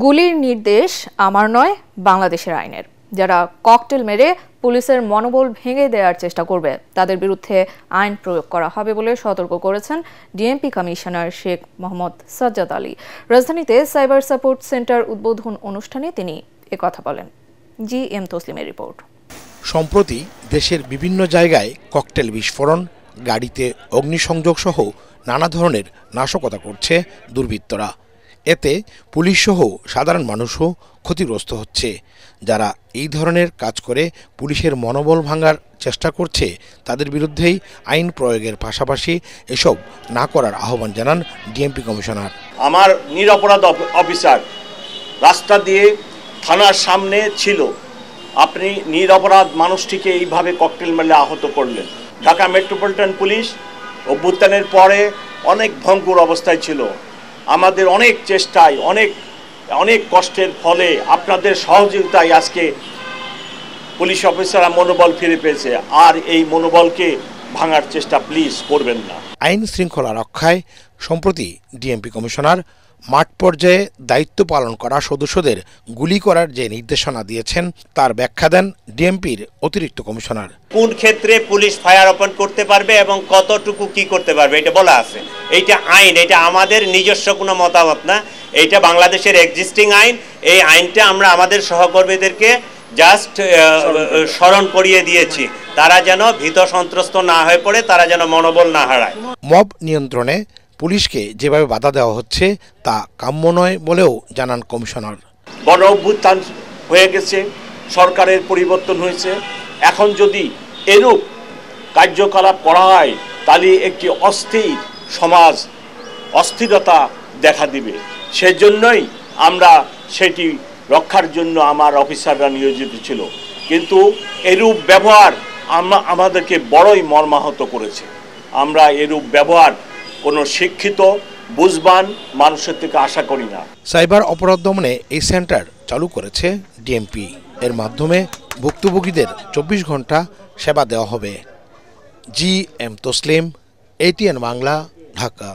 গুলির নির্দেশ আমার নয়, বাংলাদেশের আইনের। যারা ককটেল মেরে পুলিশের মনোবল ভেঙে দেওয়ার চেষ্টা করবে তাদের বিরুদ্ধে আইন প্রয়োগ করা হবে বলে সতর্ক করেছেন ডিএমপি কমিশনার শেখ মোহাম্মদ সাজ্জাদ আলী। রাজধানীতে সাইবার সাপোর্ট সেন্টার উদ্বোধন অনুষ্ঠানে তিনি একথা বলেন। জি এম তসলিমের রিপোর্ট। সম্প্রতি দেশের বিভিন্ন জায়গায় ককটেল বিস্ফোরণ, গাড়িতে অগ্নিসংযোগ সহ নানা ধরনের নাশকতা করছে দুর্বৃত্তরা। এতে পুলিশ সহ সাধারণ মানুষও ক্ষতিগ্রস্ত হচ্ছে। যারা এই ধরনের কাজ করে পুলিশের মনোবল ভাঙার চেষ্টা করছে তাদের বিরুদ্ধেই আইন প্রয়োগের পাশাপাশি এসব না করার আহ্বান জানান ডিএমপি কমিশনার। আমার নিরপরাধ অফিসার রাস্তা দিয়ে থানার সামনে ছিল, আপনি নিরপরাধ মানুষটিকে এইভাবে ককটেল মেরে আহত করলেন। ঢাকা মেট্রোপলিটন পুলিশ অভ্যুত্থানের পরে অনেক ভঙ্গুর অবস্থায় ছিল। আমাদের অনেক চেষ্টায় অনেক কষ্টের ফলে আপনাদের সহযোগিতায় আজকে পুলিশ অফিসাররা মনোবল ফিরে পেয়েছে। আর এই মনোবলকে ভাঙার চেষ্টা প্লিজ করবেন না। আইন শৃঙ্খলা রক্ষায় সম্প্রতি ডিএমপি কমিশনার মাঠ পর্যায়ে দায়িত্ব পালন করা সদস্যদের গুলি করার যে নির্দেশনা দিয়েছেন তার ব্যাখ্যা দেন ডিএমপির অতিরিক্ত কমিশনার। কোন ক্ষেত্রে পুলিশ ফায়ার ওপেন করতে পারবে এবং কতটুকু কি করতে পারবে এটা বলা আছে। এইটা আইন, এটা আমাদের নিজস্ব কোনো মতামত না, এইটা বাংলাদেশের এক্সিস্টিং আইন। এই আইনটা আমরা আমাদের সহকর্মীদেরকে জাস্ট স্মরণ করিয়ে দিয়েছি, তারা যেন ভীত সন্ত্রস্ত না হয়ে পড়ে, তারা যেন মনোবল না হারায়। মব নিয়ন্ত্রণে পুলিশকে যেভাবে বাধা দেওয়া হচ্ছে তা কাম্য নয় বলেও জানান কমিশনার। গণ অভ্যুত্থান হয়ে গেছে, সরকারের পরিবর্তন হয়েছে, এখন যদি এরূপ কার্যকলাপ করা হয় তাহলে একটি অস্থির সমাজ, অস্থিরতা দেখা দিবে। সেজন্যই আমরা সেটি রক্ষার জন্য আমার অফিসাররা নিয়োজিত ছিল। কিন্তু এরূপ ব্যবহার আমাদেরকে বড়ই মর্মাহত করেছে। আমরা এরূপ ব্যবহার কোনো শিক্ষিত বুঝবান মানুষের থেকে আশা করি না। সাইবার অপরাধ দমনে এই সেন্টার চালু করেছে ডিএমপি। এর মাধ্যমে ভুক্তভোগীদের 24 ঘন্টা সেবা দেওয়া হবে। G M Taslim, ATN Bangla, Dhaka.